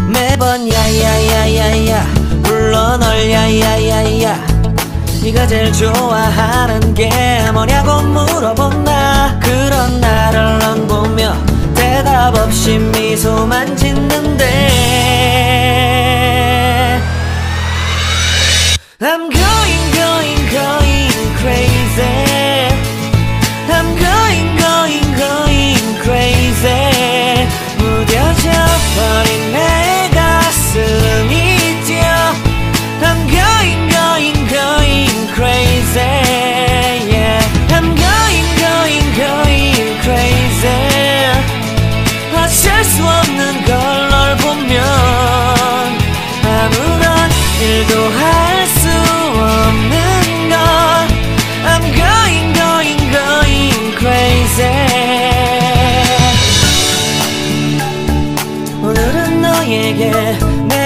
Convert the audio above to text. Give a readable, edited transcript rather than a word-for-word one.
매번 야야야야야 불러 널 야야야야 네가 제일 좋아하는 게 뭐냐고 물어본다. 그런 나를 넌 보며 대답 없이 미소만 짓는데 I'm going going going crazy. I'm going going going crazy. 무뎌져 버린 내 가슴이 뛰어 I'm going going going crazy. Yeah, I'm going going going crazy. 어쩔 수 없는 걸 널 보면 아무런 일도 할 수 없는 걸 I'm going going going crazy. 오늘은 너에게 내